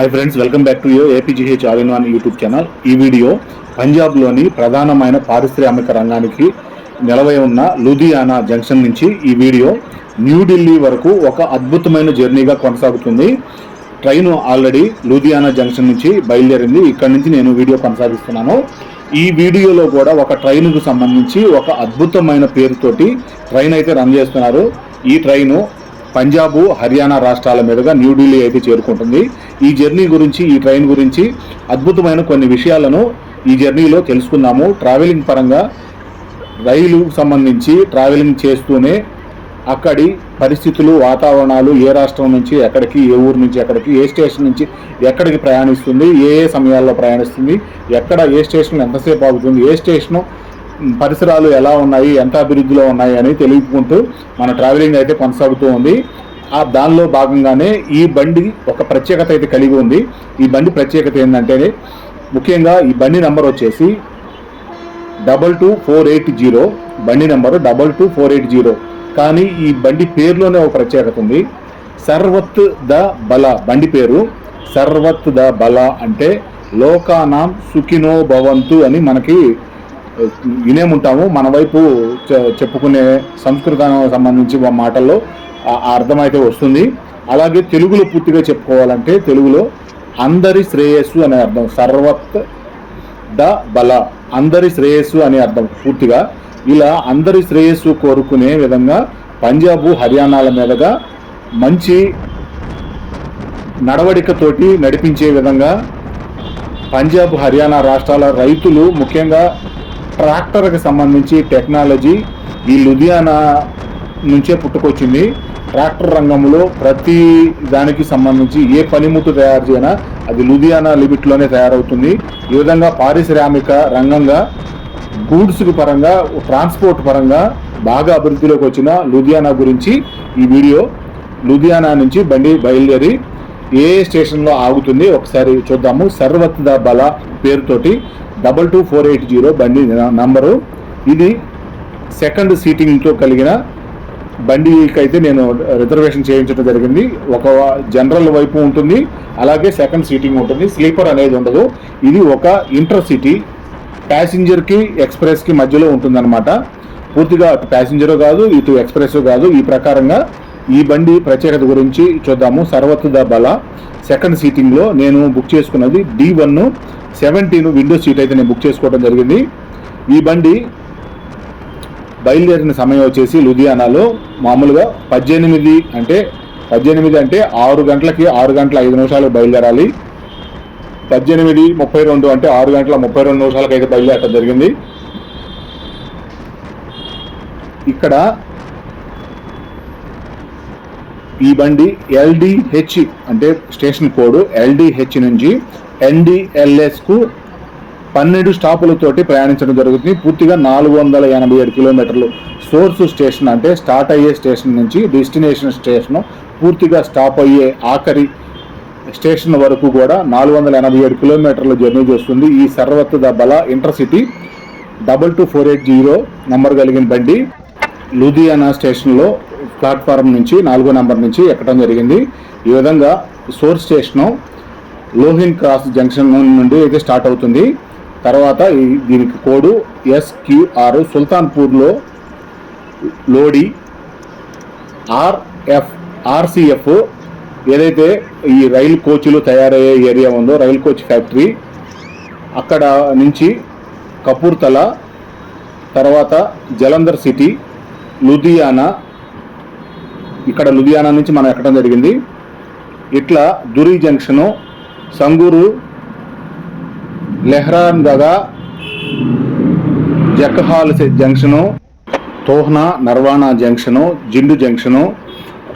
Hi friends, welcome back to APGH all in one YouTube channel. ఈ video పంజాబ్లోని ప్రధానమైన పారిశ్రామిక రంగానికి నిలవై ఉన్న లూధియానా జంక్షన్ నుంచి ఈ వీడియో న్యూఢిల్లీ వరకు ఒక అద్భుతమైన జర్నీగా కొనసాగుతుంది. ట్రైన్ ఆల్రెడీ లూధియానా జంక్షన్ నుంచి బయలుదేరింది. ఇక్కడ నుంచి నేను వీడియో కొనసాగిస్తున్నాను. ఈ వీడియోలో కూడా ఒక ట్రైన్కు సంబంధించి ఒక అద్భుతమైన పేరుతోటి ట్రైన్ అయితే రన్ చేస్తున్నారు. ఈ ట్రైను పంజాబ్, హర్యానా రాష్ట్రాల మీదుగా న్యూఢిల్లీ అయితే చేరుకుంటుంది. ఈ జర్నీ గురించి, ఈ ట్రైన్ గురించి అద్భుతమైన కొన్ని విషయాలను ఈ జర్నీలో తెలుసుకుందాము. ట్రావెలింగ్ పరంగా రైలు సంబంధించి ట్రావెలింగ్ చేస్తూనే అక్కడి పరిస్థితులు, వాతావరణాలు, ఏ రాష్ట్రం నుంచి ఎక్కడికి, ఏ ఊరు నుంచి ఎక్కడికి, ఏ స్టేషన్ నుంచి ఎక్కడికి ప్రయాణిస్తుంది, ఏ సమయాల్లో ప్రయాణిస్తుంది, ఎక్కడ ఏ స్టేషన్ ఎంతసేపు ఆగుతుంది, ఏ స్టేషను పరిసరాలు ఎలా ఉన్నాయి, ఎంత అభివృద్ధిలో ఉన్నాయి అని తెలుపుకుంటూ మన ట్రావెలింగ్ అయితే కొనసాగుతూ ఉంది. దానిలో భాగంగానే ఈ బండి ఒక ప్రత్యేకత అయితే కలిగి ఉంది. ఈ బండి ప్రత్యేకత ఏంటంటే, ముఖ్యంగా ఈ బండి నెంబర్ వచ్చేసి 22480. బండి నెంబరు 22480. కానీ ఈ బండి పేరులోనే ఒక ప్రత్యేకత ఉంది. సర్వత్ ద బలా. బండి పేరు సర్వత్ ద బలా అంటే లోకానాం సుఖినో భవంతు అని మనకి వినేముంటాము. మన వైపు చెప్పుకునే సంస్కృతానికి సంబంధించి మాటల్లో అర్థమైతే వస్తుంది. అలాగే తెలుగులో పూర్తిగా చెప్పుకోవాలంటే తెలుగులో అందరి శ్రేయస్సు అనే అర్థం. సర్వత్ ద బల, అందరి శ్రేయస్సు అనే అర్థం పూర్తిగా. ఇలా అందరి శ్రేయస్సు కోరుకునే విధంగా పంజాబ్, హర్యానాల మీదుగా మంచి నడవడికతోటి నడిపించే విధంగా పంజాబ్, హర్యానా రాష్ట్రాల రైతులు, ముఖ్యంగా ట్రాక్టర్కి సంబంధించి టెక్నాలజీ ఈ లూధియానా నుంచే పుట్టుకొచ్చింది. ట్రాక్టర్ రంగంలో ప్రతి దానికి సంబంధించి ఏ పనిముట్టు తయారు చేయనా అది లూధియానా లిమిట్లోనే తయారవుతుంది. ఈ విధంగా పారిశ్రామిక రంగంగా గూడ్స్కి పరంగా, ట్రాన్స్పోర్ట్ పరంగా బాగా అభివృద్ధిలోకి వచ్చిన లూధియానా గురించి ఈ వీడియో. లూధియానా నుంచి బండి బయలుదేరి ఏ స్టేషన్లో ఆగుతుంది ఒకసారి చూద్దాము. సర్వత్ ద బలా పేరుతోటి 22480 బండి నంబరు. ఇది సెకండ్ సీటింగ్తో కలిగిన బండికి అయితే నేను రిజర్వేషన్ చేయించడం జరిగింది. ఒక జనరల్ వైపు ఉంటుంది, అలాగే సెకండ్ సీటింగ్ ఉంటుంది. స్లీపర్ అనేది ఉండదు. ఇది ఒక ఇంటర్ సిటీ, ప్యాసింజర్కి ఎక్స్ప్రెస్కి మధ్యలో ఉంటుందన్నమాట. పూర్తిగా అటు ప్యాసింజరు కాదు, ఇటు ఎక్స్ప్రెస్ కాదు. ఈ ప్రకారంగా ఈ బండి ప్రత్యేకత గురించి చూద్దాము. సర్వత్ ద బలా సెకండ్ సీటింగ్లో నేను బుక్ చేసుకున్నది D117 విండో సీట్ అయితే నేను బుక్ చేసుకోవడం జరిగింది. ఈ బండి బయలుదేరిన సమయం వచ్చేసి లూధియానాలో మామూలుగా 18 అంటే 6 గంటలకి 6 గంటల 5 నిమిషాలకు బయలుదేరాలి. 18:32 అంటే 6 గంటల 32 నిమిషాలకు అయితే బయలుదేరడం జరిగింది. ఇక్కడ ఈ బండి LDH అంటే స్టేషన్ కోడ్ LDH నుంచి NDLSకు 12 స్టాపులతోటి ప్రయాణించడం జరుగుతుంది. పూర్తిగా 487 కిలోమీటర్లు. సోర్స్ స్టేషన్ అంటే స్టార్ట్ అయ్యే స్టేషన్ నుంచి డెస్టినేషన్ స్టేషన్, పూర్తిగా స్టాప్ అయ్యే ఆఖరి స్టేషన్ వరకు కూడా 487 కిలోమీటర్లు జర్నీ చేస్తుంది. ఈ సర్వత్ ద బలా ఇంటర్సిటీ 22480 నంబర్ కలిగిన బండి లూధియానా స్టేషన్లో ప్లాట్ఫారం నుంచి 4వ నెంబర్ నుంచి ఎక్కడం జరిగింది. ఈ విధంగా సోర్స్ స్టేషను లోహిన్ క్రాస్ జంక్షన్ నుండి అయితే స్టార్ట్ అవుతుంది. తర్వాత దీనికి కోడు SQR. సుల్తాన్పూర్లో లోడి RCF ఏదైతే ఈ రైలు కోచ్లు తయారయ్యే ఏరియా ఉందో, రైలు కోచ్ ఫ్యాక్టరీ, అక్కడ నుంచి కపూర్తలా, తర్వాత జలంధర్ సిటీ, లూధియానా. ఇక్కడ లూధియానా నుంచి మనం ఎక్కడం జరిగింది. ఇట్లా దురీ junction, సంగూరు, లెహ్రాన్గగా, జక్హాల్ junction, తోహ్నా నర్వానా junction, జిండు junction,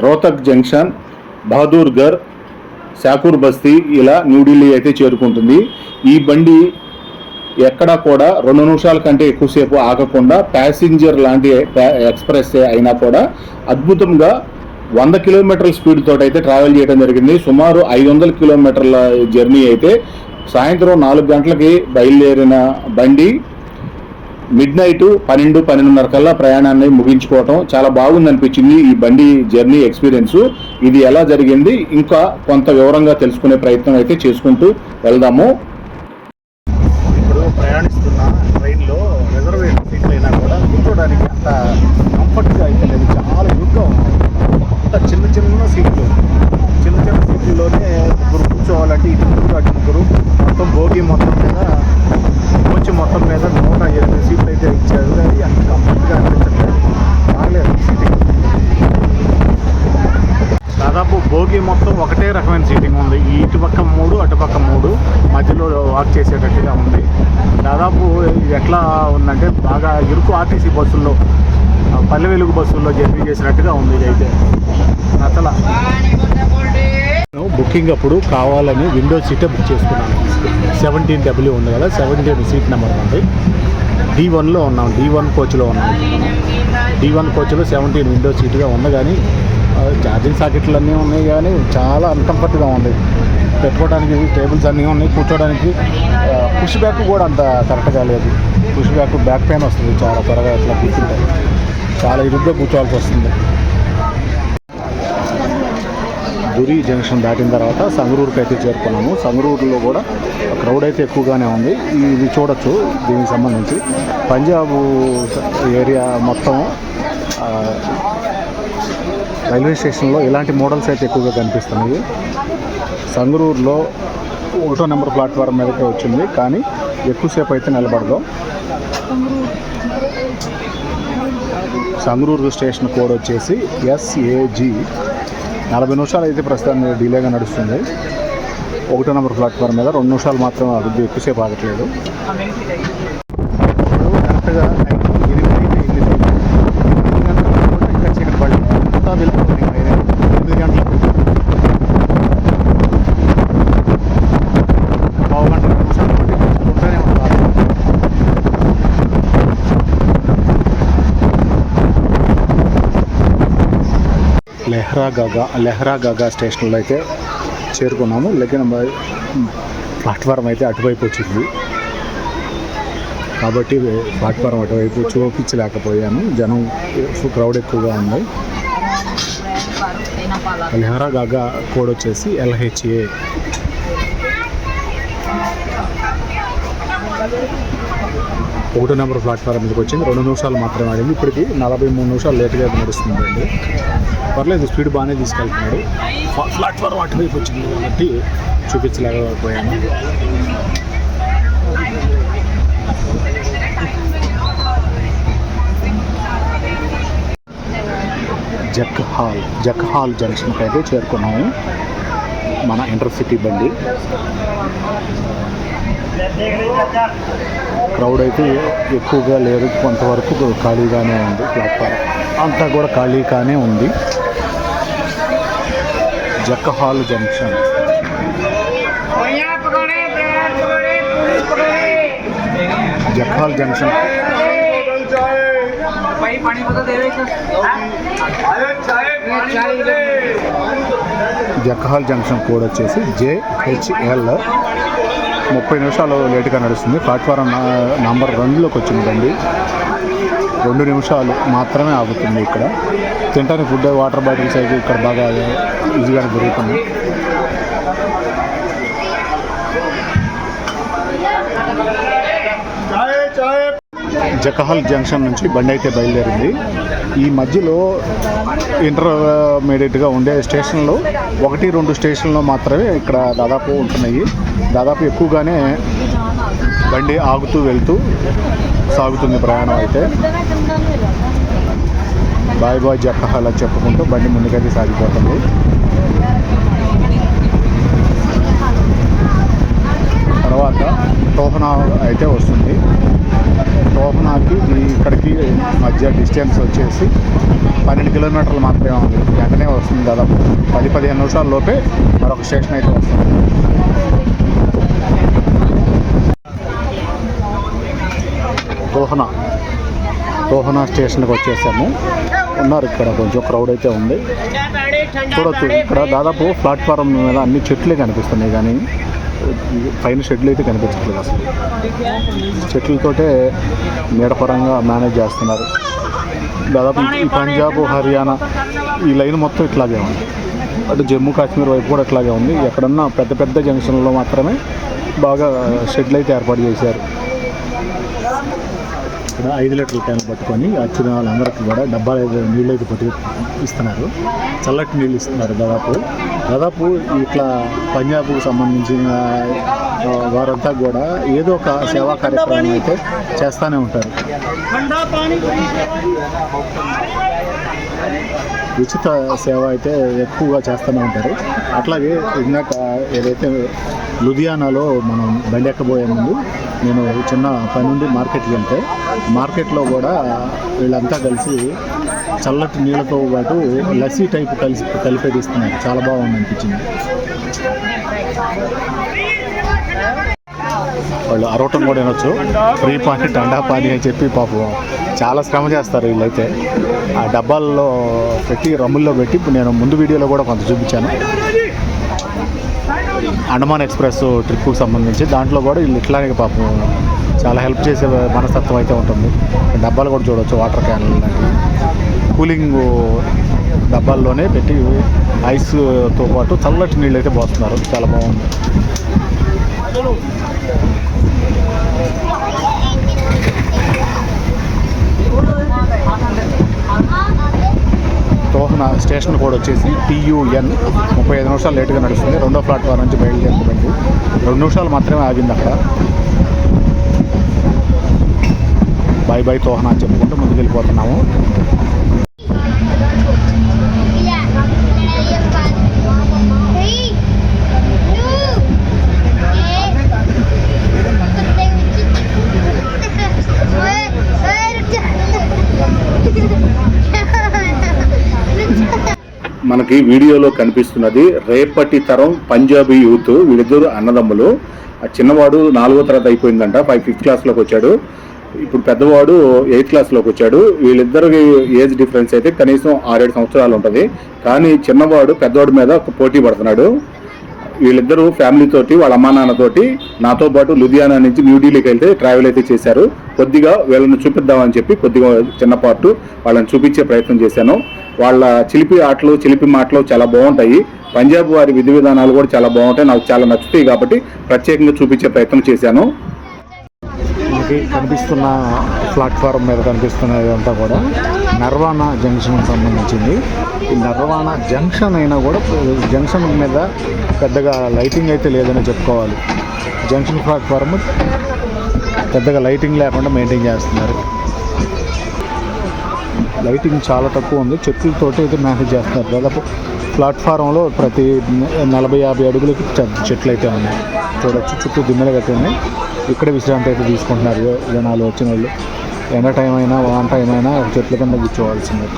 Rohtak junction, బహదూర్గర్, శాకూర్ బస్తీ, ఇలా న్యూఢిల్లీ అయితే చేరుకుంటుంది. ఈ బండి ఎక్కడా కూడా 2 నిమిషాల కంటే ఎక్కువసేపు ఆగకుండా ప్యాసింజర్ లాంటి ఎక్స్ప్రెస్ అయినా కూడా అద్భుతంగా 100 కిలోమీటర్ల స్పీడ్ తోటి అయితే ట్రావెల్ చేయడం జరిగింది. సుమారు 500 మిడ్ నైట్ 12-12:30 కల్లా ప్రయాణాన్ని ముగించుకోవటం చాలా బాగుంది అనిపించింది ఈ బండి జర్నీ ఎక్స్పీరియన్స్. ఇది ఎలా జరిగింది ఇంకా కొంత వివరంగా తెలుసుకునే ప్రయత్నం అయితే చేసుకుంటూ వెళ్దాము. ఇప్పుడు ప్రయాణిస్తున్న ట్రైన్లో రిజర్వేషన్ సీట్లు అయినా కూడా కూర్చోడానికి అంత కంఫర్ట్గా అయితే లేదు, చాలా ఇరుగ్గా ఉంది. అంత చిన్న సీట్లలోనే ముగ్గురు కూర్చోవాలంటే ఇటు ముగ్గురు అటు ముగ్గురు, మొత్తం భోగి మొత్తం మీద మొత్తం మీద 108 సీట్లు అయితే ఇచ్చారు. అది అంత కంఫర్ట్గా అనిపించట్లేదు, బాగలేదు సీటింగ్. దాదాపు భోగి మొత్తం ఒకటే రకమైన సీటింగ్ ఉంది. ఇటుపక్క 3 అటుపక్క 3 మధ్యలో వాక్ చేసేటట్టుగా ఉంది. దాదాపు ఎట్లా ఉందంటే బాగా ఇరుకు ఆర్టీసీ బస్సుల్లో, పల్లె వెలుగు బస్సుల్లో జర్నీ చేసినట్టుగా ఉంది. ఇదైతే నచ్చల. బుకింగ్ అప్పుడు కావాలని విండో సీటే బుక్ చేసుకున్నాను. 17W ఉంది కదా, 17 సీట్ నెంబర్ ఉంది. D1లో ఉన్నాం, D1 కోచ్లో ఉన్నాం. D1 కోచ్లో 17 విండో సీట్గా ఉంది, కానీ ఛార్జింగ్ సాకెట్లు అన్నీ ఉన్నాయి, కానీ చాలా అన్కంఫర్ట్గా ఉంది. పెట్టుకోవడానికి టేబుల్స్ అన్నీ ఉన్నాయి, కూర్చోడానికి పుష్ బ్యాక్ కూడా అంత కరెక్ట్గా లేదు. పుష్ బ్యాక్ పెయిన్ వస్తుంది చాలా త్వరగా, ఇట్లా కూర్చుంటే చాలా ఇరుగ్గా కూర్చోవాల్సి వస్తుంది. దురి జంక్షన్ దాటిన తర్వాత సంగరూరుకి అయితే చేరుకున్నాము. సంగరూరులో కూడా క్రౌడ్ అయితే ఎక్కువగానే ఉంది. ఇది చూడొచ్చు, దీనికి సంబంధించి పంజాబ్ ఏరియా మొత్తం రైల్వే స్టేషన్లో ఇలాంటి మోడల్స్ అయితే ఎక్కువగా కనిపిస్తున్నాయి. సంగరూరులో 1వ నెంబర్ ప్లాట్ఫారం మీదకే వచ్చింది, కానీ ఎక్కువసేపు అయితే నిలబడదాం. సంగరూరు స్టేషన్ కోడ్ వచ్చేసి SAG. 40 నిమిషాలు అయితే ప్రస్తుతాన్ని డిలేగా నడుస్తుంది. 1వ నెంబర్ ప్లాట్ఫారం మీద 2 నిమిషాలు మాత్రం ఆగుద్ది, ఎక్కువసేపు ఆగట్లేదు. కరెక్ట్గా 8 ఇంకా చీకటి పడి అంతా వెళ్ళిపోతుంది. 8 గంటలకు పావు గంట 2 నిమిషాలు ఉంటూనే ఉంటారు. లెహ్రాగాగా స్టేషన్లో అయితే చేరుకున్నాము. నెంబర్ ప్లాట్ఫారం అయితే అటువైపు వచ్చింది, కాబట్టి ప్లాట్ఫారం అటువైపు చూపించలేకపోయాను. జనం క్రౌడ్ ఎక్కువగా ఉంది. లెహ్రాగాగా కోడ్ వచ్చేసి LHA. ఒకటో నెంబర్ ప్లాట్ఫారం మీదకి వచ్చింది. 2 నిమిషాలు మాత్రమే ఆడింది. ఇప్పటికి 43 నిమిషాలు లేట్గా నడుస్తుందండి. పర్లేదు, స్పీడ్ బాగానే తీసుకెళ్తున్నాడు. ప్లాట్ఫారం అటువైపు వచ్చింది కాబట్టి చూపించలేకపోయాను. జక్హాల్ జంక్షన్కి అయితే చేరుకున్నాము. మన ఇంటర్సిటీ బండి. క్రౌడ్ అయితే ఎక్కువగా లేదు, కొంతవరకు ఖాళీగానే ఉంది. ప్లాట్ఫారం అంతా కూడా ఖాళీగానే ఉంది. జక్హాల్ జంక్షన్. జక్హాల్ జంక్షన్ కోడ్ వచ్చేసి JHL. 30 నిమిషాలు లేటుగా నడుస్తుంది. ప్లాట్ఫారం నంబర్ 2లోకి వచ్చిందండి. 2 నిమిషాలు మాత్రమే ఆగుతుంది. ఇక్కడ తినడానికి ఫుడ్, వాటర్ బాటిల్స్ అయితే ఇక్కడ బాగా ఈజీగానే దొరుకుతుంది. జక్హాల్ జంక్షన్ నుంచి బండి అయితే బయలుదేరింది. ఈ మధ్యలో ఇంటర్మీడియట్గా ఉండే స్టేషన్లు 1-2 స్టేషన్లు మాత్రమే ఇక్కడ దాదాపు ఉంటున్నాయి. దాదాపు ఎక్కువగానే బండి ఆగుతూ వెళ్తూ సాగుతుంది ప్రయాణం. అయితే బాయ్ జక్హాల్ అని చెప్పుకుంటూ బండి ముందుకైతే సాగిపోతుంది. తర్వాత టోహనా అయితే వస్తుంది. టోహనాకి ఇక్కడికి మధ్య డిస్టెన్స్ వచ్చేసి 12 కిలోమీటర్లు మాత్రమే ఉంది. వెంటనే వస్తుంది. దాదాపు 10-15 నిమిషాల లోపే మరొక స్టేషన్ అయితే వస్తుంది. టోహనా స్టేషన్కి వచ్చేసాము. ఉన్నారు ఇక్కడ కొంచెం క్రౌడ్ అయితే ఉంది. చూడొచ్చు, ఇక్కడ దాదాపు ప్లాట్ఫారం మీద అన్ని చెట్లే కనిపిస్తున్నాయి, కానీ పైన షెడ్లు అయితే కనిపించట్లేదు అసలు. చెట్లతోటే నీడపరంగా మేనేజ్ చేస్తున్నారు. దాదాపు ఈ పంజాబ్ హర్యానా ఈ లైన్ మొత్తం ఇట్లాగే ఉంది. అటు జమ్మూ కాశ్మీర్ వైపు కూడా ఇట్లాగే ఉంది. ఎక్కడన్నా పెద్ద పెద్ద జంక్షన్లో మాత్రమే బాగా షెడ్లు అయితే ఏర్పాటు చేశారు. ఇక్కడ 5 లీటర్ల క్యాన్ పట్టుకొని వచ్చిన వాళ్ళందరికీ కూడా డబ్బాలు అయితే నీళ్ళు అయితే పట్టి ఇస్తున్నారు. చల్లటి నీళ్ళు ఇస్తున్నారు. దాదాపు ఇట్లా పంజాబ్కు సంబంధించిన వారంతా కూడా ఏదో ఒక సేవా కార్యక్రమం అయితే చేస్తూనే ఉంటారు. ఉచిత సేవ అయితే ఎక్కువగా చేస్తూనే ఉంటారు. అట్లాగే ఇందాక ఏదైతే లుధియానాలో మనం బండి ఎక్కబోయే ముందు నేను చిన్న పని నుండి మార్కెట్కి వెళ్తే మార్కెట్లో కూడా వీళ్ళంతా కలిసి చల్లటి నీళ్ళతో పాటు లస్సీ టైప్ కలిపేది ఇస్తున్నారు. చాలా బాగుంది అనిపించింది. వాళ్ళు అరవటం కూడా వినొచ్చు. ఫ్రీ పానీ టండా పానీ అని చెప్పి పాపం చాలా శ్రమ చేస్తారు వీళ్ళైతే. ఆ డబ్బాల్లో పెట్టి రమ్ముల్లో పెట్టి ఇప్పుడు నేను ముందు వీడియోలో కూడా కొంత చూపించాను. అండమాన్ ఎక్స్ప్రెస్ ట్రిప్కు సంబంధించి దాంట్లో కూడా వీళ్ళు ఇట్లాగే పాపం చాలా హెల్ప్ చేసే మనస్తత్వం అయితే ఉంటుంది. డబ్బాలు కూడా చూడవచ్చు. వాటర్ క్యాన్లు కూలింగ్ డబ్బాల్లోనే పెట్టి ఐస్తో పాటు చల్లటి నీళ్ళు అయితే పోస్తున్నారు. చాలా బాగుంది. తోహనా స్టేషన్ కూడా వచ్చేసి TUN 35 నిమిషాలు లేట్గా నడుస్తుంది. 2వ ప్లాట్ఫామ్ నుంచి బయలుదేరుతుంది. 2 నిమిషాలు మాత్రమే ఆగింది అక్కడ. బై తోహనా అని చెప్పుకుంటూ ముందుకు వెళ్ళిపోతున్నాము. మనకి వీడియోలో కనిపిస్తున్నది రేపటి తరం పంజాబీ యూత్. వీళ్ళిద్దరు అన్నదమ్ములు. ఆ చిన్నవాడు 4వ తరగతి అయిపోయిందంట, 5th క్లాస్లోకి వచ్చాడు. ఇప్పుడు పెద్దవాడు 8th క్లాస్లోకి వచ్చాడు. వీళ్ళిద్దరికి ఏజ్ డిఫరెన్స్ అయితే కనీసం 6-7 సంవత్సరాలు ఉంటుంది. కానీ చిన్నవాడు పెద్దవాడి మీద ఒక పోటీ పడుతున్నాడు. వీళ్ళిద్దరూ ఫ్యామిలీ తోటి వాళ్ళ అమ్మా నాన్నతోటి నాతో పాటు లుధియానా నుంచి న్యూఢిల్లీకి వెళ్తే ట్రావెల్ అయితే చేశారు. కొద్దిగా వీళ్ళని చూపిద్దామని చెప్పి కొద్దిగా చిన్న పార్ట్ వాళ్ళని చూపించే ప్రయత్నం చేశాను. వాళ్ళ చిలిపి ఆటలు చిలిపి మాటలు చాలా బాగుంటాయి. పంజాబ్ వారి విధి విధానాలు కూడా చాలా బాగుంటాయి. నాకు చాలా నచ్చుతాయి కాబట్టి ప్రత్యేకంగా చూపించే ప్రయత్నం చేశాను. మనకి కనిపిస్తున్న ప్లాట్ఫారం మీద కనిపిస్తున్నదంతా కూడా నర్వానా జంక్షన్కి సంబంధించింది. ఈ నర్వానా జంక్షన్ అయినా కూడా జంక్షన్ మీద పెద్దగా లైటింగ్ అయితే లేదని చెప్పుకోవాలి. జంక్షన్ ప్లాట్ఫారం పెద్దగా లైటింగ్ లేకుండా మెయింటైన్ చేస్తున్నారు. లైటింగ్ చాలా తక్కువ ఉంది. చెట్లతోటి అయితే మేనేజ్ చేస్తున్నారు. దాదాపు ప్లాట్ఫారంలో ప్రతి 40-50 అడుగులకి చెట్లు అయితే ఉన్నాయి. చూడొచ్చు. చుట్టూ దిమ్మలు కట్టి ఉన్నాయి. ఇక్కడే విశ్రాంతి అయితే తీసుకుంటున్నారు జనాలు వచ్చిన వాళ్ళు. ఎండ టైం అయినా వాన్ టైం అయినా చెట్ల కింద కూర్చోవాల్సింది.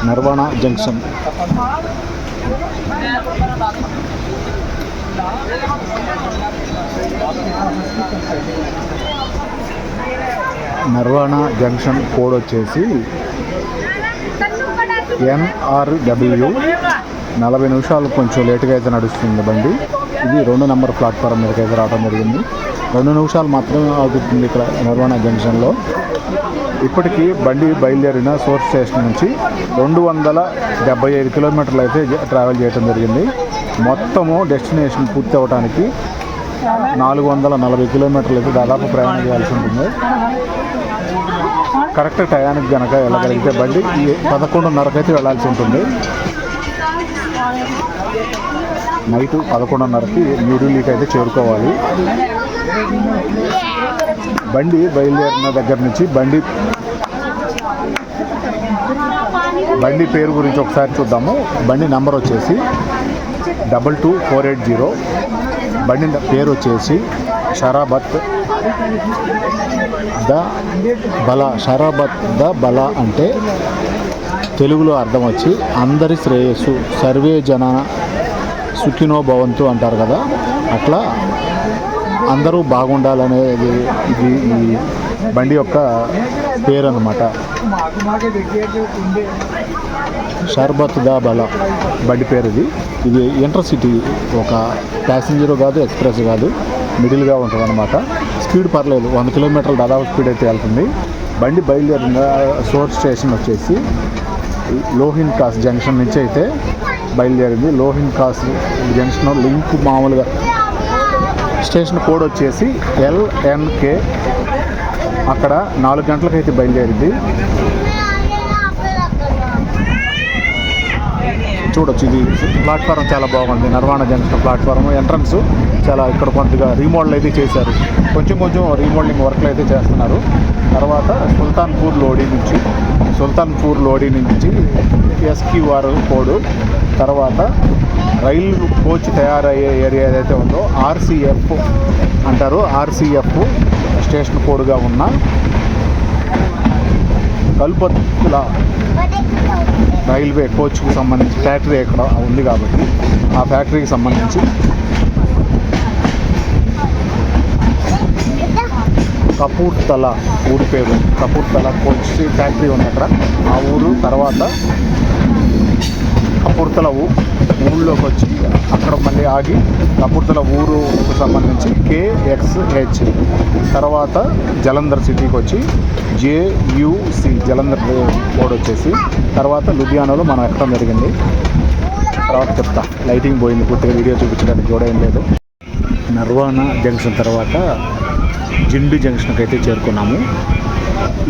నర్వానా జంక్షన్. నర్వానా జంక్షన్ కోడ్ వచ్చేసి NRW. 40 నిమిషాలు కొంచెం లేటుగా అయితే నడుస్తుంది బండి. ఇది 2 నెంబర్ ప్లాట్ఫారం మీదకి అయితే రావడం జరిగింది. 2 నిమిషాలు మాత్రమే ఆగుతుంది ఇక్కడ నర్వానా జంక్షన్లో. ఇప్పటికీ బండి బయలుదేరిన సోర్స్ స్టేషన్ నుంచి 275 కిలోమీటర్లు అయితే ట్రావెల్ చేయడం జరిగింది. మొత్తము డెస్టినేషన్ పూర్తి అవ్వడానికి 440 కిలోమీటర్లు అయితే దాదాపు ప్రయాణం చేయాల్సి ఉంటుంది. కరెక్ట్ టయానికి కనుక వెళ్ళగలిగితే బండి 11:30కి అయితే వెళ్ళాల్సి ఉంటుంది. నైట్ 11:30కి న్యూఢిల్లీకి అయితే చేరుకోవాలి. బండి బయలుదేరిన దగ్గర నుంచి బండి పేరు గురించి ఒకసారి చూద్దాము. బండి నెంబర్ వచ్చేసి 22480. బండి పేరు వచ్చేసి షరాబత్ ద బలా అంటే తెలుగులో అర్థం వచ్చి అందరి శ్రేయస్సు, సర్వే జన సుఖినో భవంతు అంటారు కదా, అట్లా అందరూ బాగుండాలనేది ఇది ఈ బండి యొక్క పేరు అన్నమాట. షర్బత్ దా బలా బండి పేరు ఇది. ఇది ఇంటర్సిటీ, ఒక ప్యాసింజర్ కాదు, ఎక్స్ప్రెస్ కాదు, మిడిల్గా ఉంటుంది అనమాట. స్పీడ్ పర్లేదు, 100 కిలోమీటర్లు దాదాపు స్పీడ్ అయితే వెళ్తుంది. బండి బయలుదేరిన సోర్స్ స్టేషన్ వచ్చేసి లోహిన్ క్రాస్ జంక్షన్ నుంచి అయితే బయలుదేరింది. లోహిన్ క్రాస్ జంక్షన్ లింక్ మామూలుగా స్టేషన్ కోడ్ వచ్చేసి LNK. అక్కడ 4 గంటలకైతే బయలుదేరింది. చూడొచ్చు, ఇది ప్లాట్ఫారం చాలా బాగుంది. నర్వాణ జంక్షన్ ప్లాట్ఫారం ఎంట్రన్స్ చాలా ఇక్కడ కొద్దిగా రీమోడల్ అయితే చేశారు. కొంచెం రీమోడలింగ్ వర్క్లు అయితే చేస్తున్నారు. తర్వాత సుల్తాన్పూర్ లోడి నుంచి SQR కోడ్, తర్వాత రైలు కోచ్ తయారయ్యే ఏరియా ఏదైతే ఉందో RCF అంటారు. RCF స్టేషన్ కోడ్గా ఉన్న కల్పత్తుల రైల్వే కోచ్కి సంబంధించి ఫ్యాక్టరీ ఇక్కడ ఉంది కాబట్టి ఆ ఫ్యాక్టరీకి సంబంధించి కపూర్తల ఊరి పేరు, కపూర్తల కోచ్ ఫ్యాక్టరీ ఉంది అక్కడ, ఆ ఊరు. తర్వాత కపూర్తల ఊళ్ళోకి వచ్చి అక్కడ మళ్ళీ ఆగి కపూర్తల ఊరుకు సంబంధించి KXH, తర్వాత జలంధర్ సిటీకి వచ్చి JUC జలంధర్ కోడ్ వచ్చేసి, తర్వాత లుధియానాలో మనం ఎక్కడం జరిగింది. తర్వాత చెప్తా, లైటింగ్ పోయింది, పూర్తిగా వీడియో చూపించడానికి కూడా ఏం లేదు. నర్వాణ జంక్షన్ తర్వాత జిండు జంక్షన్కి అయితే చేరుకున్నాము.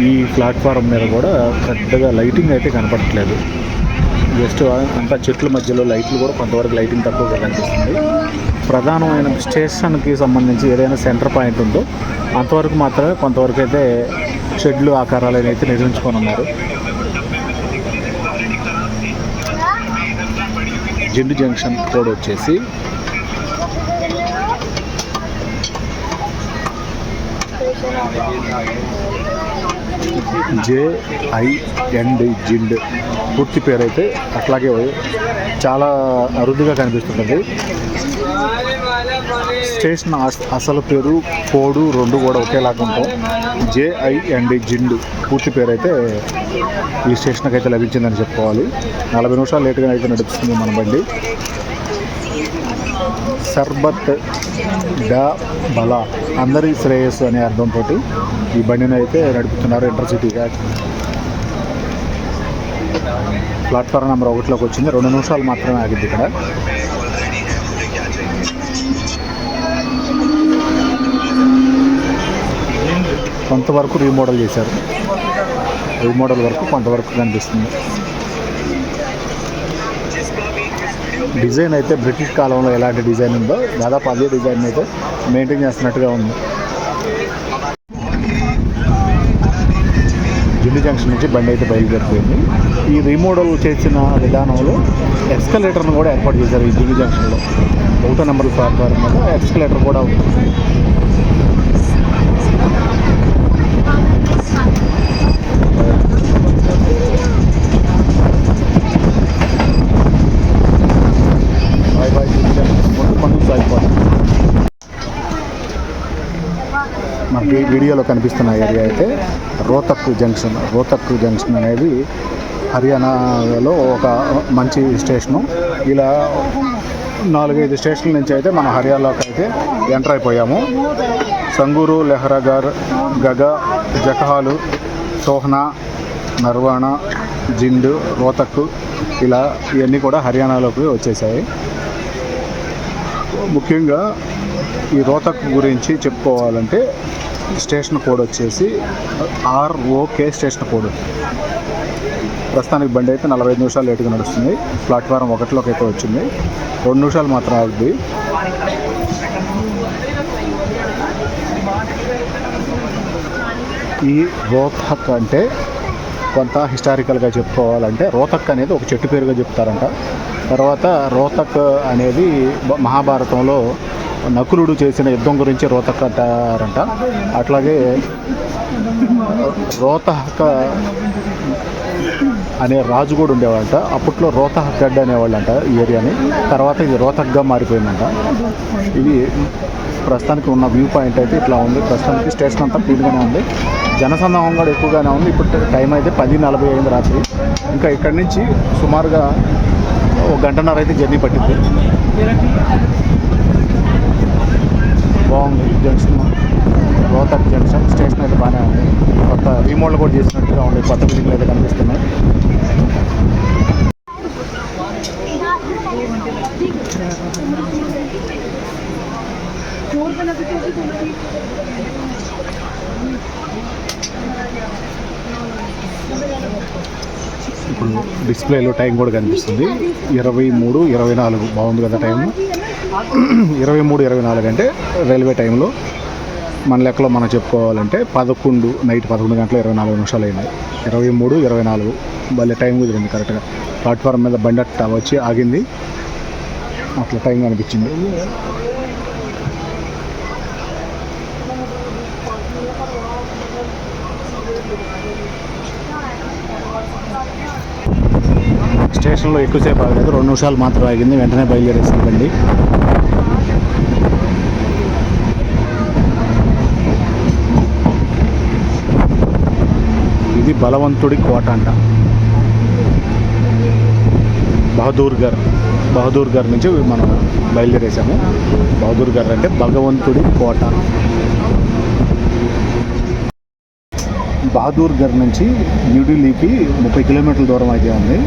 ఈ ప్లాట్ఫారం మీద కూడా పెద్దగా లైటింగ్ అయితే కనపడట్లేదు. జస్ట్ అంతా చెట్ల మధ్యలో లైట్లు కూడా కొంతవరకు లైటింగ్ తక్కువగా కనిపిస్తుంది. ప్రధానమైన స్టేషన్కి సంబంధించి ఏదైనా సెంటర్ పాయింట్ ఉందో అంతవరకు మాత్రమే కొంతవరకు అయితే షెడ్లు ఆకారాలు అయితే నిర్మించుకొని ఉన్నారు. జిండు జంక్షన్ కోడ్ వచ్చేసి JIND జిండ్ పూర్తి పేరు అయితే అట్లాగే చాలా అరుదుగా కనిపిస్తుంటుంది. స్టేషన్ అసలు పేరు కోడు 2 కూడా ఒకేలాగా ఉంటాం. JIND జిండ్ పూర్తి పేరు అయితే ఈ స్టేషన్కి అయితే లభించిందని చెప్పుకోవాలి. 40 నిమిషాలు లేటుగా అయితే నడుస్తుంది మన బండి. సర్బత్ డా బలా, అందరి శ్రేయస్సు అనే అర్థంతో ఈ బండిని అయితే నడుపుతున్నారు ఇంటర్సిటీగా. ప్లాట్ఫారం నెంబర్ 1లోకి వచ్చింది. 2 నిమిషాలు మాత్రమే ఆగింది ఇక్కడ. కొంతవరకు రీమోడల్ చేశారు, రీమోడల్ వరకు కొంతవరకు కనిపిస్తుంది. డిజైన్ అయితే బ్రిటిష్ కాలంలో ఎలాంటి డిజైన్ ఉందో దాదాపు అదే డిజైన్ అయితే మెయింటైన్ చేస్తున్నట్టుగా ఉంది. జిండు జంక్షన్ నుంచి బండి అయితే బయలుదేరిపోయింది. ఈ రీమోడల్ చేసిన విధానంలో ఎక్స్కలేటర్ను కూడా ఏర్పాటు చేశారు. ఈ జిండు జంక్షన్లో 1వ నెంబర్ ప్లాట్ఫారం మీద ఎక్స్కలేటర్ కూడా ఉంది. మనకి వీడియోలో కనిపిస్తున్న ఏరియా అయితే రోహ్తక్ జంక్షన్ అనేది హర్యానాలో ఒక మంచి స్టేషను. ఇలా 4-5 స్టేషన్ల నుంచి అయితే మనం హర్యానాలోకి అయితే ఎంటర్ అయిపోయాము. సంగూరు, లెహ్రాగర్, గగా, జకహాలు, సోహనా, నర్వాణ, జిండ్, రోహ్తక్ ఇలా ఇవన్నీ కూడా హర్యానాలోకి వచ్చేసాయి. ముఖ్యంగా ఈ రోహ్తక్ గురించి చెప్పుకోవాలంటే స్టేషన్ కోడ్ వచ్చేసి ROK స్టేషన్ కోడ్. ప్రస్తుతానికి బండి అయితే 45 నిమిషాలు లేటుగా నడుస్తుంది. ప్లాట్ఫారం 1లోకి అయితే వచ్చింది. 2 నిమిషాలు మాత్రం ఆగుద్ది. ఈ రోహ్తక్ అంటే కొంత హిస్టారికల్గా చెప్పుకోవాలంటే రోహ్తక్ అనేది ఒక చెట్టు పేరుగా చెప్తారంట. తర్వాత రోహ్తక్ అనేది మహాభారతంలో నకులుడు చేసిన యుద్ధం గురించి రోహ్తక్ అంటారంట. అట్లాగే రోహ్తక్ అనే రాజు కూడా ఉండేవాళ్ళంట. అప్పట్లో రోహ్తక్గఢ్ అనేవాళ్ళంట ఈ ఏరియాని. తర్వాత ఇది రోహ్తక్గా మారిపోయిందంట. ఇది ప్రస్తుతానికి ఉన్న వ్యూ పాయింట్ అయితే ఇట్లా ఉంది. ప్రస్తుతానికి స్టేషన్ అంతా క్లీన్గానే ఉంది. జనసందోహం కూడా ఎక్కువగానే ఉంది. ఇప్పుడు టైం అయితే 10:40 అయింది రాత్రి. ఇంకా ఇక్కడి నుంచి సుమారుగా ఒక గంటన్నర అయితే జర్నీ పట్టింది. బాగుంది జంక్షన్, రోహతక్ జంక్షన్ స్టేషన్ అయితే బాగానే ఉంది. కొత్త రీమోడల్ కూడా చేసినట్టుగా ఉంది, కొత్త బిల్డింగ్లు అయితే కనిపిస్తున్నాయి. ఇప్పుడు డిస్ప్లేలో టైం కూడా కనిపిస్తుంది 23:24. బాగుంది కదా టైం. 23:24 అంటే రైల్వే టైంలో మన లెక్కలో మనం చెప్పుకోవాలంటే నైట్ 11 గంటల 24 నిమిషాలు అయింది. 23:24 భలే టైం కుదిరింది కరెక్ట్గా. ప్లాట్ఫామ్ మీద బండి అట్ట వచ్చి ఆగింది, అట్లా టైం అనిపించింది. స్టేషన్లో ఎక్కువసేపు ఆగలేదు, 2 నిమిషాలు మాత్రం ఆగింది, వెంటనే బయలుదేరేసింది బండి. ఇది బలవంతుడి కోట అంట. బహదూర్గర్ నుంచి మనం బయలుదేరేసాము. బహదూర్గర్ అంటే భగవంతుడి కోట. బహదూర్గర్ నుంచి న్యూఢిల్లీకి 30 కిలోమీటర్ల దూరం అయితే ఉంది.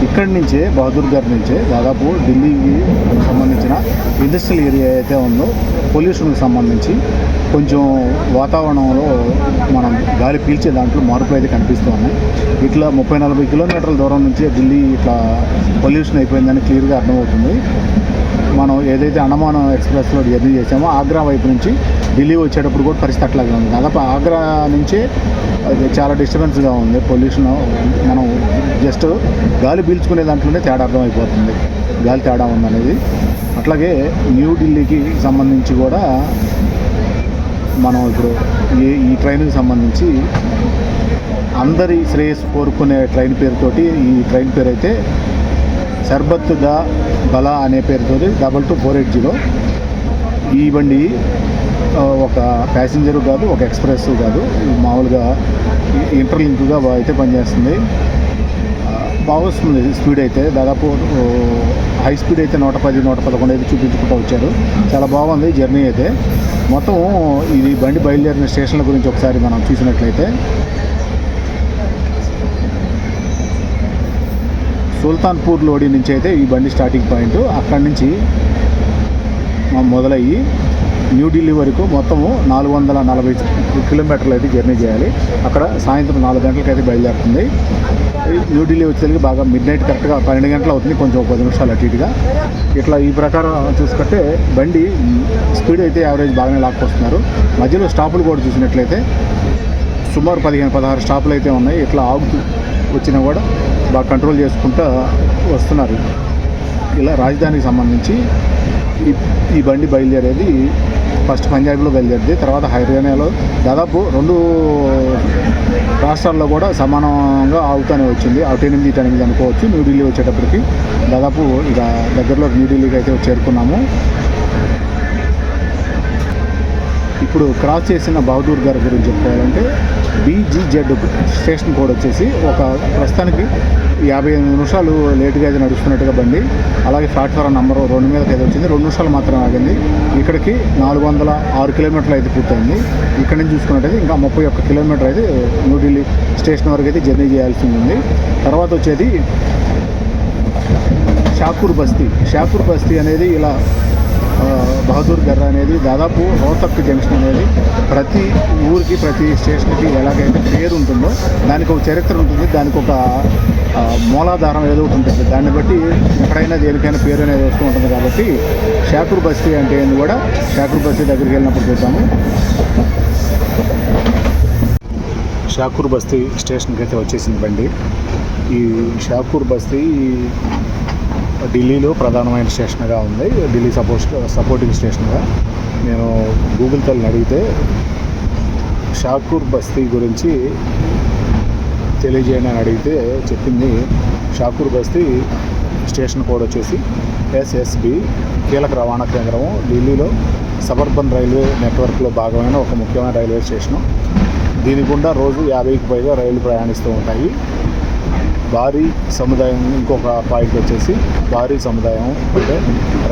ఇక్కడి నుంచే బహదూర్గర్ నుంచే దాదాపు ఢిల్లీకి సంబంధించిన ఇండస్ట్రియల్ ఏరియా అయితే ఉందో పొల్యూషన్కి సంబంధించి కొంచెం వాతావరణంలో మనం గాలి పీల్చే దాంట్లో మార్పులు అయితే కనిపిస్తూ ఉన్నాయి. ఇట్లా 30-40 కిలోమీటర్ల దూరం నుంచే ఢిల్లీ ఇట్లా పొల్యూషన్ అయిపోయిందని క్లియర్గా అర్థమవుతుంది. మనం ఏదైతే అండమాన్ ఎక్స్ప్రెస్లో జర్నీ చేసామో ఆగ్రా వైపు నుంచి ఢిల్లీ వచ్చేటప్పుడు కూడా పరిస్థితి అట్లాగే ఉంది. దాదాపు ఆగ్రా నుంచే అది చాలా డిస్టర్బెన్స్గా ఉంది పొల్యూషన్. మనం జస్ట్ గాలి పీల్చుకునే దాంట్లోనే తేడా అర్థమైపోతుంది, గాలి తేడా ఉందనేది. అట్లాగే న్యూఢిల్లీకి సంబంధించి కూడా మనం ఇప్పుడు ఈ ట్రైన్కి సంబంధించి అందరి శ్రేయస్సు కోరుకునే ట్రైన్ పేరుతోటి ఈ ట్రైన్ పేరు అయితే సర్బత్ దా బలా అనే పేరుతో 22480. ఈ బండి ఒక ప్యాసింజరు కాదు, ఒక ఎక్స్ప్రెస్ కాదు, మామూలుగా ఇంటర్లింక్గా అయితే పనిచేస్తుంది. బాగా వస్తుంది స్పీడ్ అయితే. దాదాపు హై స్పీడ్ అయితే 110-111 అయితే చూపించుకుంటూ వచ్చారు. చాలా బాగుంది జర్నీ అయితే. మొత్తం ఇది బండి బయలుదేరిన స్టేషన్ల గురించి ఒకసారి మనం చూసినట్లయితే సుల్తాన్పూర్ లోడి నుంచి అయితే ఈ బండి స్టార్టింగ్ పాయింట్. అక్కడి నుంచి మొదలయ్యి న్యూఢిల్లీ వరకు మొత్తము 440 కిలోమీటర్లు అయితే జర్నీ చేయాలి. అక్కడ సాయంత్రం 4 గంటలకి అయితే బయలుదేరుతుంది. న్యూఢిల్లీ వచ్చేసరికి బాగా మిడ్ నైట్ కరెక్ట్గా 12 గంటలు అవుతుంది, కొంచెం 10 నిమిషాలు అటు ఇటుగా. ఇట్లా ఈ ప్రకారం చూసుకుంటే బండి స్పీడ్ అయితే యావరేజ్ బాగానే లాక్కొస్తున్నారు. మధ్యలో స్టాపులు కూడా చూసినట్లయితే సుమారు 15-16 స్టాపులు అయితే ఉన్నాయి. ఇట్లా ఆగుతూ వచ్చినా కూడా బాగా కంట్రోల్ చేసుకుంటూ వస్తున్నారు. ఇలా రాజధానికి సంబంధించి ఈ బండి బయలుదేరేది ఫస్ట్ పంజాబ్లో బయలుదేరింది, తర్వాత హర్యానాలో, దాదాపు 2 రాష్ట్రాల్లో కూడా సమానంగా ఆగుతూనే వచ్చింది. అటు 8 అనుకోవచ్చు. న్యూఢిల్లీ వచ్చేటప్పటికి దాదాపు ఇక దగ్గరలో న్యూఢిల్లీకి అయితే చేరుకున్నాము. ఇప్పుడు క్రాస్ చేసిన బహదూర్గర్ గురించి చెప్పుకోవాలంటే BGZ స్టేషన్ కోడ్ వచ్చేసి ప్రస్తుతానికి 58 నిమిషాలు లేటుగా అయితే నడుస్తున్నట్టుగా బండి. అలాగే ప్లాట్ఫారం నెంబర్ 2 మీదకి అయితే వచ్చింది, 2 నిమిషాలు మాత్రం ఆగింది. ఇక్కడికి 406 కిలోమీటర్లు అయితే పూర్తయింది. ఇక్కడ నుంచి చూసుకున్నట్టయితే ఇంకా 31 కిలోమీటర్ అయితే న్యూఢిల్లీ స్టేషన్ వరకు అయితే జర్నీ చేయాల్సి ఉంది. తర్వాత వచ్చేది షాపూర్ బస్తీ అనేది ఇలా బహదూర్గర్ అనేది దాదాపు రోహతక్ జంక్షన్ అనేది ప్రతి ఊరికి ప్రతి స్టేషన్కి ఎలాగైతే పేరు ఉంటుందో దానికి ఒక చరిత్ర ఉంటుంది, దానికి ఒక మూలాధారం ఏదో ఒకటి ఉంటుంది. దాన్ని బట్టి ఎక్కడైనా దేనికైనా పేరు అనేది వస్తూ ఉంటుంది. కాబట్టి షాపూర్ బస్తీ అంటే ఏంది కూడా షాపూర్ బస్తీ దగ్గరికి వెళ్ళినప్పుడు చూద్దాము. షాపూర్ బస్తీ స్టేషన్కి అయితే వచ్చేసింది బండి. ఈ షాపూర్ బస్తీ ఢిల్లీలో ప్రధానమైన స్టేషన్గా ఉంది, ఢిల్లీ సపోర్టింగ్ స్టేషన్గా. నేను గూగుల్ తల్లిని అడిగితే షాపూర్ బస్తీ గురించి తెలియజేయని అని అడిగితే చెప్పింది షాపూర్ బస్తీ స్టేషన్ కోడ్ వచ్చేసి SSB, కీలక రవాణా కేంద్రము, ఢిల్లీలో సబర్బన్ రైల్వే నెట్వర్క్లో భాగమైన ఒక ముఖ్యమైన రైల్వే స్టేషను. దీని గుండా రోజు 50కి పైగా రైళ్లు ప్రయాణిస్తూ ఉంటాయి. భారీ సముదాయం. ఇంకొక పాయింట్ వచ్చేసి భారీ సముదాయం అంటే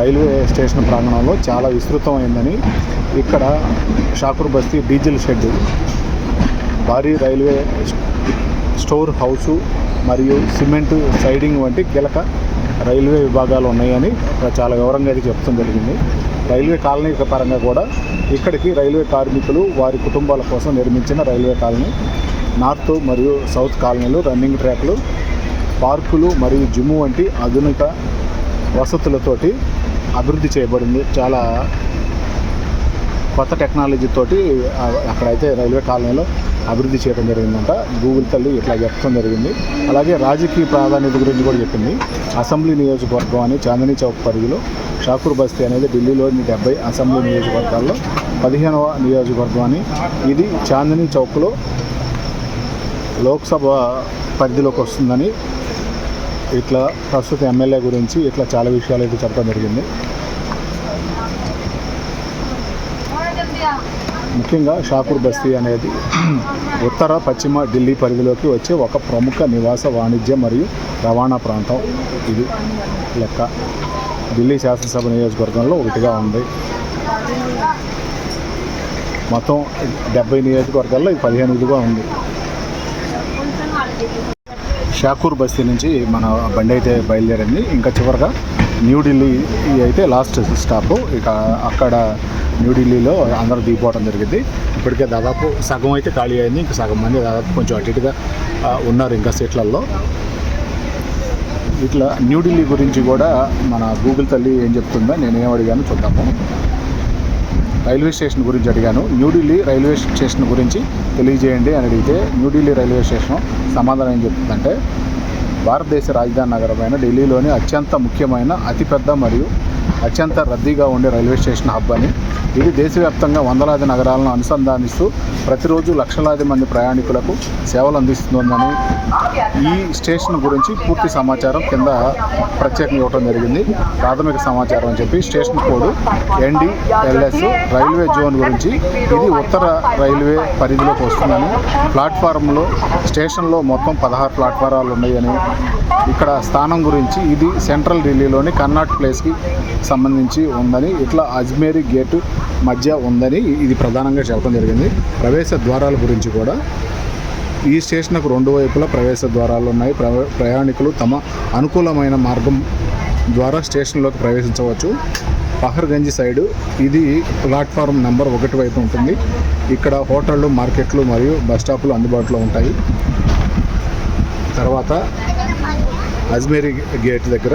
రైల్వే స్టేషన్ ప్రాంగణంలో చాలా విస్తృతమైందని. ఇక్కడ షాకూర్ బస్తీ డీజిల్ షెడ్, భారీ రైల్వే స్టోర్ హౌసు మరియు సిమెంటు సైడింగ్ వంటి కీలక రైల్వే విభాగాలు ఉన్నాయని చాలా వివరంగా అయితే చెప్తాం జరిగింది. రైల్వే కాలనీ పరంగా కూడా ఇక్కడికి రైల్వే కార్మికులు వారి కుటుంబాల కోసం నిర్మించిన రైల్వే కాలనీ, నార్త్ మరియు సౌత్ కాలనీలు, రన్నింగ్ ట్రాక్లు, పార్కులు మరియు జిమ్ వంటి ఆధునిక వసతులతోటి అభివృద్ధి చేయబడింది. చాలా కొత్త టెక్నాలజీతోటి అక్కడైతే రైల్వే కాలనీలో అభివృద్ధి చేయడం జరిగిందంట. గూగుల్ తల్లి ఇట్లా చెప్పడం జరిగింది. అలాగే రాజకీయ ప్రాధాన్యత గురించి కూడా చెప్పింది. అసెంబ్లీ నియోజకవర్గం అని చాందనీ చౌక్ పరిధిలో షాకూర్ బస్తీ అనేది ఢిల్లీలోని 70 అసెంబ్లీ నియోజకవర్గాల్లో 15వ నియోజకవర్గం అని. ఇది చాందనీ చౌక్లో లోక్సభ పరిధిలోకి వస్తుందని ఇట్లా ప్రస్తుత ఎమ్మెల్యే గురించి ఇట్లా చాలా విషయాలు అయితే చెప్పడం జరిగింది. ముఖ్యంగా షాకూర్ బస్తీ అనేది ఉత్తర పశ్చిమ ఢిల్లీ పరిధిలోకి వచ్చే ఒక ప్రముఖ నివాస, వాణిజ్య మరియు రవాణా ప్రాంతం. ఇది లెక్క ఢిల్లీ శాసనసభ నియోజకవర్గంలో ఒకటిగా ఉంది. మొత్తం 70 నియోజకవర్గాల్లో ఇది 15గా ఉంది. షాకూర్ బస్తీ నుంచి మన బండి అయితే బయలుదేరింది. ఇంకా చివరిగా న్యూఢిల్లీ అయితే లాస్ట్ స్టాప్. ఇక అక్కడ న్యూఢిల్లీలో అందరూ దిగిపోవడం జరిగింది. ఇప్పటికే దాదాపు సగం అయితే ఖాళీ అయింది. ఇంకా సగం మంది దాదాపు కొంచెం అటు ఇటుగా ఉన్నారు ఇంకా సీట్లలో. ఇట్లా న్యూఢిల్లీ గురించి కూడా మన గూగుల్ తల్లి ఏం చెప్తుందో నేనేం అడిగాను చూద్దాము. రైల్వే స్టేషన్ గురించి అడిగాను. న్యూఢిల్లీ రైల్వే స్టేషన్ గురించి తెలియజేయండి అని అడిగితే న్యూఢిల్లీ రైల్వే స్టేషన్ సమాధానం ఏం చెప్తుందంటే, భారతదేశ రాజధాని నగరమైన ఢిల్లీలోని అత్యంత ముఖ్యమైన, అతిపెద్ద మరియు అత్యంత రద్దీగా ఉండే రైల్వే స్టేషన్ హబ్ అని. ఇది దేశవ్యాప్తంగా వందలాది నగరాలను అనుసంధానిస్తూ ప్రతిరోజు లక్షలాది మంది ప్రయాణికులకు సేవలు అందిస్తుందని. ఈ స్టేషన్ గురించి పూర్తి సమాచారం కింద ప్రత్యేకంగా ఇవ్వడం జరిగింది. ప్రాథమిక సమాచారం అని చెప్పి station code NDLS railway zone గురించి. ఇది ఉత్తర రైల్వే పరిధిలోకి వస్తుందని. ప్లాట్ఫారంలో స్టేషన్లో మొత్తం 16 ప్లాట్ఫారాలు ఉన్నాయని. ఇక్కడ స్థానం గురించి ఇది సెంట్రల్ ఢిల్లీలోని కన్నాట్ ప్లేస్కి సంబంధించి ఉందని. ఇట్లా అజ్మేరీ గేటు మధ్య ఉందని ఇది ప్రధానంగా చెప్పడం జరిగింది. ప్రవేశ ద్వారాల గురించి కూడా ఈ స్టేషన్కు 2 వైపులా ప్రవేశ ద్వారాలు ఉన్నాయి. ప్రయాణికులు తమ అనుకూలమైన మార్గం ద్వారా స్టేషన్లోకి ప్రవేశించవచ్చు. పహర్గంజ్ సైడు ఇది ప్లాట్ఫారం నెంబర్ 1 వైపు ఉంటుంది. ఇక్కడ హోటళ్ళు, మార్కెట్లు మరియు బస్ స్టాపులు అందుబాటులో ఉంటాయి. తర్వాత అజ్మేరీ గేట్ దగ్గర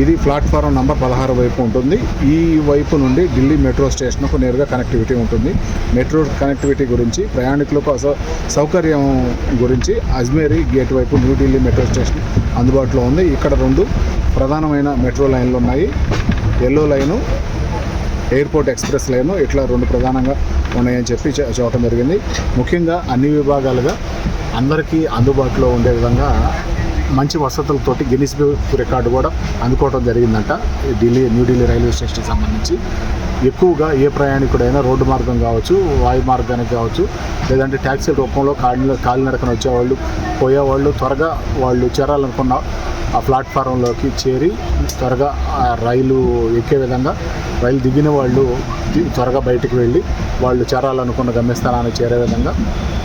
ఇది ప్లాట్ఫారం నెంబర్ 16 వైపు ఉంటుంది. ఈ వైపు నుండి ఢిల్లీ మెట్రో స్టేషన్కు నేరుగా కనెక్టివిటీ ఉంటుంది. మెట్రో కనెక్టివిటీ గురించి, ప్రయాణికులకు సౌకర్యం గురించి అజ్మేరీ గేట్ వైపు న్యూఢిల్లీ మెట్రో స్టేషన్ అందుబాటులో ఉంది. ఇక్కడ 2 ప్రధానమైన మెట్రో లైన్లు ఉన్నాయి. Yellow line, airport express line. ఇట్లా 2 ప్రధానంగా ఉన్నాయని చెప్పి చెప్పడం జరిగింది. ముఖ్యంగా అన్ని విభాగాలుగా అందరికీ అందుబాటులో ఉండే విధంగా మంచి వసతులతోటి గిన్నిస్ బుక్ రికార్డు కూడా అందుకోవడం జరిగిందంట. న్యూఢిల్లీ రైల్వే స్టేషన్కి సంబంధించి ఎక్కువగా ఏ ప్రయాణికుడైనా రోడ్డు మార్గం కావచ్చు, వాయు మార్గానికి కావచ్చు, లేదంటే ట్యాక్సీ రూపంలో కాలినడకన వచ్చేవాళ్ళు, పోయేవాళ్ళు త్వరగా వాళ్ళు చేరాలనుకున్న ఆ ప్లాట్ఫారంలోకి చేరి త్వరగా రైలు ఎక్కే విధంగా, రైలు దిగిన వాళ్ళు త్వరగా బయటికి వెళ్ళి వాళ్ళు చేరాలనుకున్న గమ్యస్థానానికి చేరే విధంగా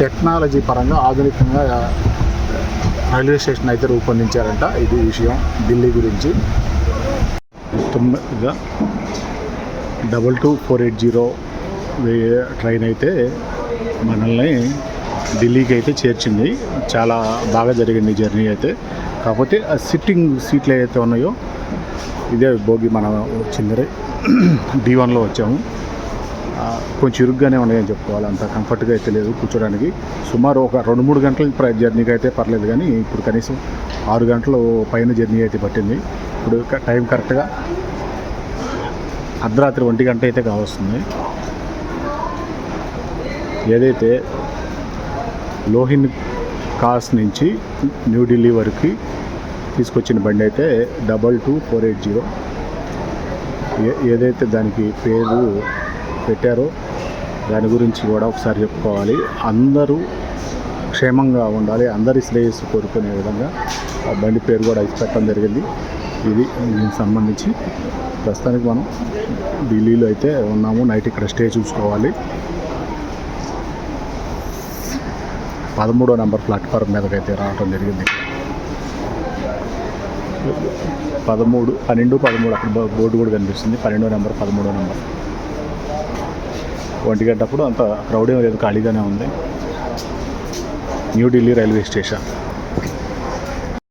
టెక్నాలజీ పరంగా ఆధునికంగా రైల్వే స్టేషన్ అయితే రూపొందించారంట. ఇది విషయం ఢిల్లీ గురించి. 22480 ట్రైన్ అయితే మనల్ని ఢిల్లీకి అయితే చేర్చింది. చాలా బాగా జరిగింది జర్నీ అయితే. కాకపోతే ఆ సిట్టింగ్ సీట్లు ఏవైతే ఉన్నాయో, ఇదే భోగి మనం వచ్చింది D1లో వచ్చాము. కొంచెం ఇరుగ్గానే ఉన్నాయని చెప్పుకోవాలి. అంత కంఫర్ట్గా అయితే లేదు కూర్చోడానికి. సుమారు ఒక 2-3 గంటల జర్నీకి అయితే పర్లేదు, కానీ ఇప్పుడు కనీసం 6 గంటలు పైన జర్నీ అయితే పట్టింది. ఇప్పుడు టైం కరెక్ట్గా అర్ధరాత్రి 1 గంట అయితే కావస్తుంది. ఏదైతే లోహిన్ కాస్ నుంచి న్యూఢిల్లీ వరకు తీసుకొచ్చిన బండి అయితే 22480. ఏదైతే దానికి పేరు పెట్టారో దాని గురించి కూడా ఒకసారి చెప్పుకోవాలి. అందరూ క్షేమంగా ఉండాలి, అందరి శ్రేయస్సు కోరుకునే విధంగా ఆ బండి పేరు కూడా ఇచ్చి పెట్టడం జరిగింది. ఇది దీనికి సంబంధించి ప్రస్తుతానికి మనం ఢిల్లీలో అయితే ఉన్నాము. నైట్ ఇక్కడ స్టే చూసుకోవాలి. 13వ నెంబర్ ప్లాట్ఫారం మీదకైతే రావడం జరిగింది. 13, 12, 13 అక్కడ బోర్డు కూడా కనిపిస్తుంది. 12వ నెంబర్, 13వ నెంబర్. 1 గంటప్పుడు అంత క్రౌడ్ ఏం లేదు, ఖాళీగానే ఉంది. New Delhi railway station.